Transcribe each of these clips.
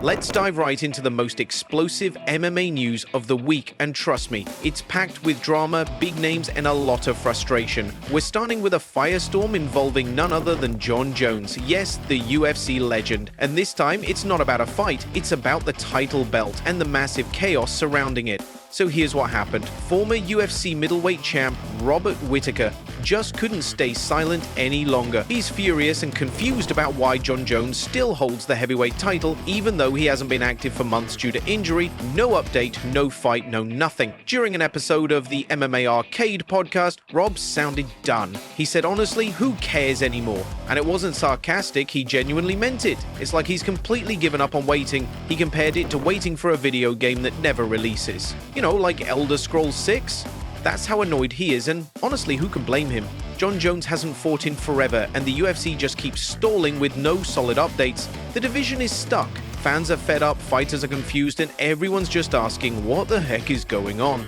Let's dive right into the most explosive MMA news of the week, and trust me, it's packed with drama, big names, and a lot of frustration. We're starting with a firestorm involving none other than Jon Jones, yes, the UFC legend. And this time, it's not about a fight, it's about the title belt and the massive chaos surrounding it. So here's what happened. Former UFC middleweight champ Robert Whittaker just couldn't stay silent any longer. He's furious and confused about why Jon Jones still holds the heavyweight title, even though he hasn't been active for months due to injury. No update, no fight, no nothing. During an episode of the MMA Arcade podcast, Rob sounded done. He said, honestly, who cares anymore? And it wasn't sarcastic, he genuinely meant it. It's like he's completely given up on waiting. He compared it to waiting for a video game that never releases. You know, like Elder Scrolls 6? That's how annoyed he is, and honestly, who can blame him? Jon Jones hasn't fought in forever, and the UFC just keeps stalling with no solid updates. The division is stuck. Fans are fed up, fighters are confused, and everyone's just asking what the heck is going on.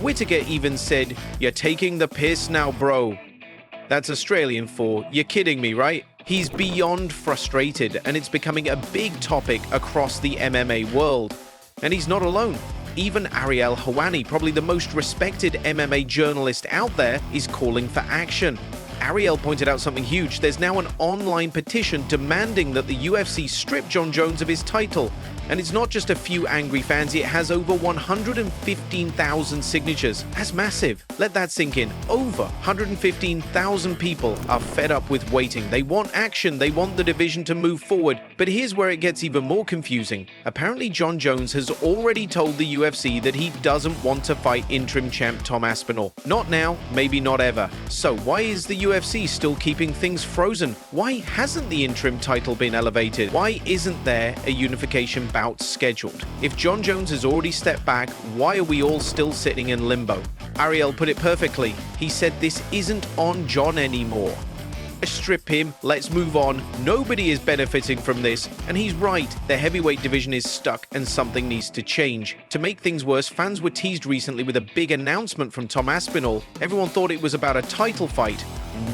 Whittaker even said, "You're taking the piss now, bro." That's Australian for, "You're kidding me, right?" He's beyond frustrated, and it's becoming a big topic across the MMA world. And he's not alone. Even Ariel Helwani, probably the most respected MMA journalist out there, is calling for action. Ariel pointed out something huge. There's now an online petition demanding that the UFC strip Jon Jones of his title. And it's not just a few angry fans, it has over 115,000 signatures. That's massive. Let that sink in. Over 115,000 people are fed up with waiting. They want action, they want the division to move forward. But here's where it gets even more confusing. Apparently Jon Jones has already told the UFC that he doesn't want to fight interim champ Tom Aspinall. Not now, maybe not ever. So why is the UFC still keeping things frozen? Why hasn't the interim title been elevated? Why isn't there a unification bout scheduled? If Jon Jones has already stepped back, why are we all still sitting in limbo? Ariel put it perfectly. He said this isn't on Jon anymore. Strip him, let's move on. Nobody is benefiting from this. And he's right, the heavyweight division is stuck and something needs to change. To make things worse, fans were teased recently with a big announcement from Tom Aspinall. Everyone thought it was about a title fight.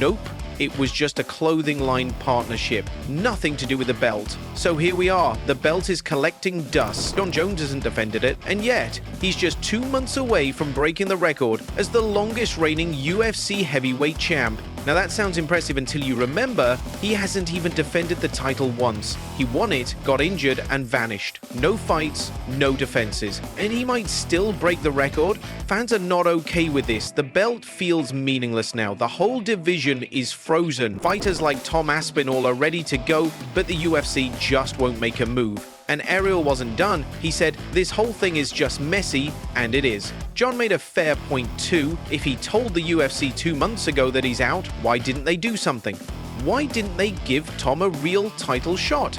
Nope. It was just a clothing line partnership. Nothing to do with the belt. So here we are. The belt is collecting dust. Jon Jones hasn't defended it, and yet he's just 2 months away from breaking the record as the longest reigning UFC heavyweight champ. Now that sounds impressive until you remember he hasn't even defended the title once. He won it, got injured, and vanished. No fights, no defenses. And he might still break the record. Fans are not okay with this. The belt feels meaningless now. The whole division is frozen. Fighters like Tom Aspinall are ready to go, but the UFC just won't make a move. And Ariel wasn't done. He said, this whole thing is just messy, and it is. Jon made a fair point too. If he told the UFC 2 months ago that he's out, why didn't they do something? Why didn't they give Tom a real title shot?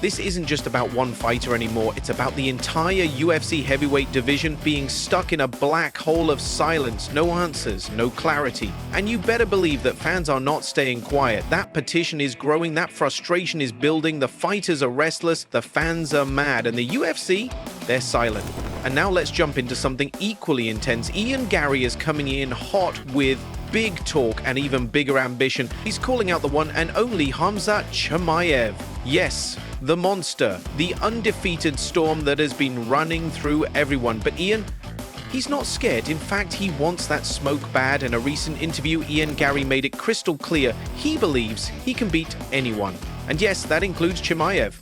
This isn't just about one fighter anymore, it's about the entire UFC heavyweight division being stuck in a black hole of silence, no answers, no clarity. And you better believe that fans are not staying quiet. That petition is growing, that frustration is building, the fighters are restless, the fans are mad, and the UFC, they're silent. And now let's jump into something equally intense. Garry is coming in hot with big talk and even bigger ambition. He's calling out the one and only Khamzat Chimaev. Yes, the monster, the undefeated storm that has been running through everyone. But he's not scared. In fact, he wants that smoke bad. In a recent interview, Garry made it crystal clear he believes he can beat anyone. And yes, that includes Chimaev.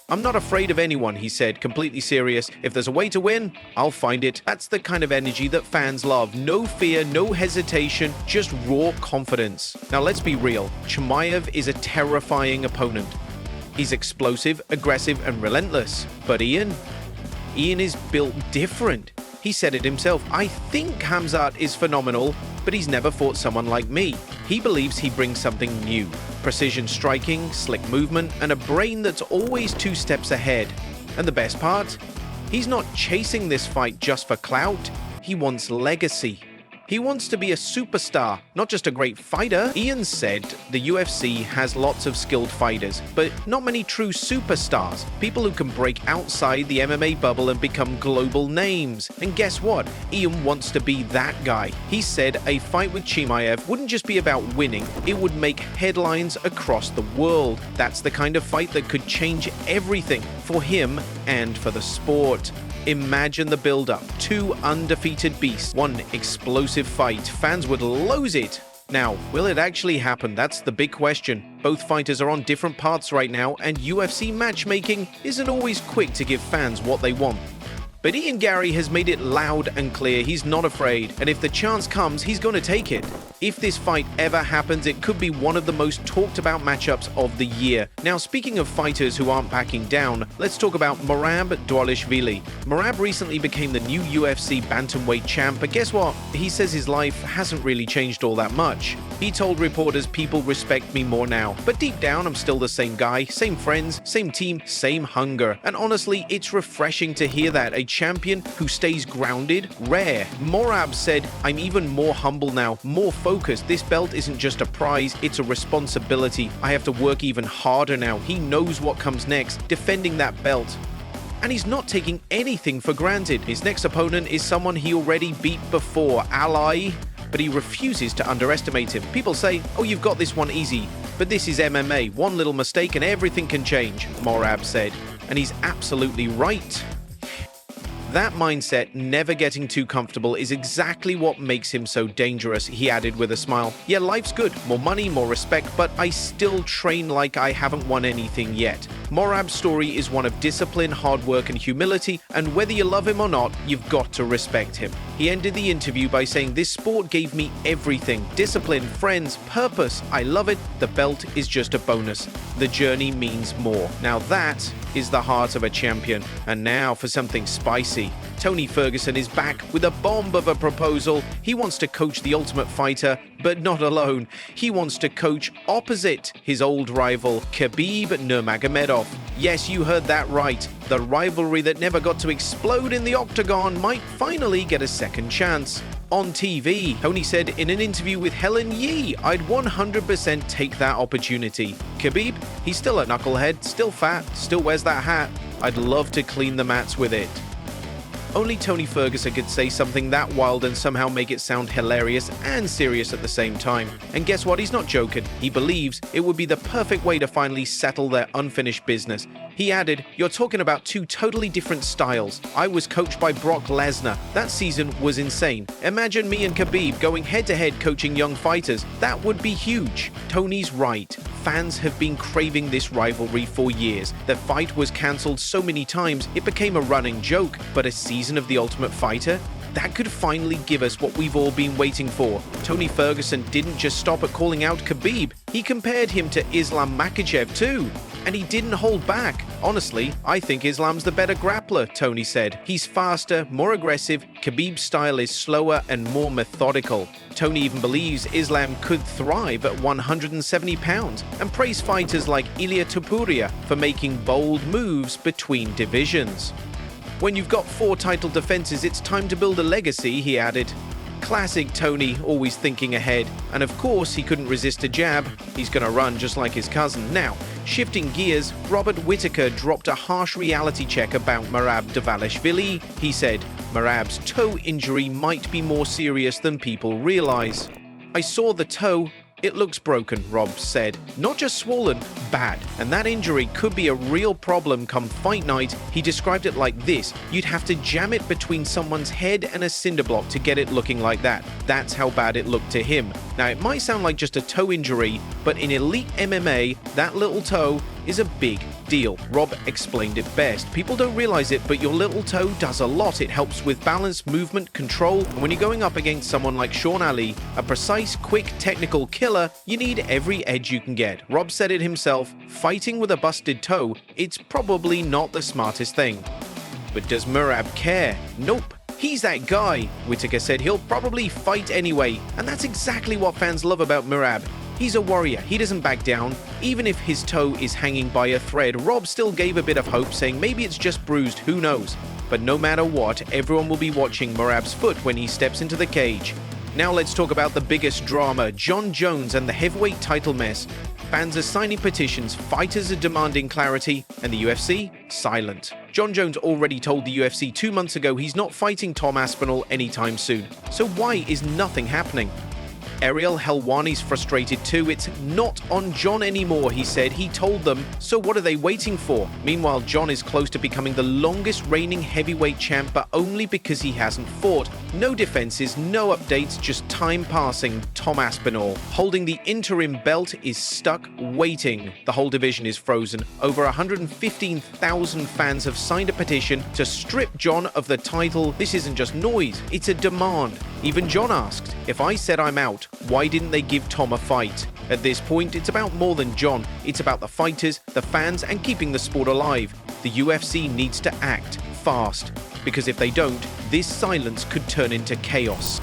"I'm not afraid of anyone," he said, completely serious. "If there's a way to win, I'll find it." That's the kind of energy that fans love. No fear, no hesitation, just raw confidence. Now let's be real. Chimaev is a terrifying opponent. He's explosive, aggressive, and relentless. But Ian is built different. He said it himself. "I think Khamzat is phenomenal, but he's never fought someone like me." He believes he brings something new. Precision striking, slick movement, and a brain that's always 2 steps ahead. And the best part? He's not chasing this fight just for clout. He wants legacy. He wants to be a superstar, not just a great fighter. Ian said the UFC has lots of skilled fighters, but not many true superstars, people who can break outside the MMA bubble and become global names. And guess what? Ian wants to be that guy. He said a fight with Chimaev wouldn't just be about winning, it would make headlines across the world. That's the kind of fight that could change everything for him and for the sport. Imagine the build-up. Two undefeated beasts, one explosive fight. Fans would lose it. Now, will it actually happen? That's the big question. Both fighters are on different paths right now, and UFC matchmaking isn't always quick to give fans what they want. But Ian Garry has made it loud and clear he's not afraid, and if the chance comes, he's going to take it. If this fight ever happens, it could be one of the most talked about matchups of the year. Now, speaking of fighters who aren't backing down, let's talk about Merab Dvalishvili. Merab recently became the new UFC bantamweight champ, but guess what? He says his life hasn't really changed all that much. He told reporters, "People respect me more now, but deep down I'm still the same guy, same friends, same team, same hunger." And honestly, it's refreshing to hear that, a champion who stays grounded, rare. Merab said, "I'm even more humble now, more focused. This belt isn't just a prize, it's a responsibility. I have to work even harder now." He knows what comes next, defending that belt. And he's not taking anything for granted. His next opponent is someone he already beat before, Ally, but he refuses to underestimate him. People say, "Oh, you've got this one easy." But this is MMA. One little mistake and everything can change, Merab said. And he's absolutely right. That mindset, never getting too comfortable, is exactly what makes him so dangerous, he added with a smile. "Yeah, life's good, more money, more respect, but I still train like I haven't won anything yet." Merab's story is one of discipline, hard work, and humility, and whether you love him or not, you've got to respect him. He ended the interview by saying, "This sport gave me everything. Discipline, friends, purpose. I love it. The belt is just a bonus. The journey means more." Now that is the heart of a champion. And now for something spicy. Tony Ferguson is back with a bomb of a proposal. He wants to coach the Ultimate Fighter, but not alone. He wants to coach opposite his old rival, Khabib Nurmagomedov. Yes, you heard that right. The rivalry that never got to explode in the octagon might finally get a second chance. On TV, Tony said in an interview with Helen Yee, "I'd 100% take that opportunity. Khabib, he's still a knucklehead, still fat, still wears that hat. I'd love to clean the mats with it." Only Tony Ferguson could say something that wild and somehow make it sound hilarious and serious at the same time. And guess what? He's not joking. He believes it would be the perfect way to finally settle their unfinished business. He added, "You're talking about two totally different styles. I was coached by Brock Lesnar. That season was insane. Imagine me and Khabib going head-to-head coaching young fighters. That would be huge." Tony's right. Fans have been craving this rivalry for years. The fight was cancelled so many times, it became a running joke. But a season of The Ultimate Fighter? That could finally give us what we've all been waiting for. Tony Ferguson didn't just stop at calling out Khabib. He compared him to Islam Makhachev too. And he didn't hold back. "Honestly, I think Islam's the better grappler," Tony said. "He's faster, more aggressive. Khabib's style is slower and more methodical." Tony even believes Islam could thrive at 170 pounds and praised fighters like Ilia Topuria for making bold moves between divisions. "When you've got 4 title defenses, it's time to build a legacy," he added. Classic Tony, always thinking ahead. And of course, he couldn't resist a jab. He's gonna run just like his cousin. Now, shifting gears, Robert Whittaker dropped a harsh reality check about Merab Dvalishvili. He said, "Merab's toe injury might be more serious than people realize." "I saw the toe. It looks broken," Rob said. "Not just swollen, bad. And that injury could be a real problem come fight night." He described it like this: "You'd have to jam it between someone's head and a cinder block to get it looking like that. That's how bad it looked to him." Now, it might sound like just a toe injury, but in elite MMA, that little toe is a big deal. Rob explained it best. "People don't realize it, but your little toe does a lot. It helps with balance, movement, control. And when you're going up against someone like Sean Ali, a precise, quick, technical killer, you need every edge you can get." Rob said it himself, fighting with a busted toe, it's probably not the smartest thing. But does Merab care? Nope. He's that guy. Whittaker said he'll probably fight anyway. And that's exactly what fans love about Merab. He's a warrior, he doesn't back down. Even if his toe is hanging by a thread, Rob still gave a bit of hope, saying maybe it's just bruised, who knows. But no matter what, everyone will be watching Merab's foot when he steps into the cage. Now let's talk about the biggest drama, Jon Jones and the heavyweight title mess. Fans are signing petitions, fighters are demanding clarity, and the UFC, silent. Jon Jones already told the UFC 2 months ago he's not fighting Tom Aspinall anytime soon. So why is nothing happening? Ariel Helwani's frustrated too. It's not on Jon anymore, he said. He told them, so what are they waiting for? Meanwhile, Jon is close to becoming the longest reigning heavyweight champ, but only because he hasn't fought. No defenses, no updates, just time passing. Tom Aspinall, holding the interim belt, is stuck waiting. The whole division is frozen. Over 115,000 fans have signed a petition to strip Jon of the title. This isn't just noise, it's a demand. Even Jon asked, if I said I'm out, why didn't they give Tom a fight? At this point, it's about more than Jon. It's about the fighters, the fans, and keeping the sport alive. The UFC needs to act fast, because if they don't, this silence could turn into chaos.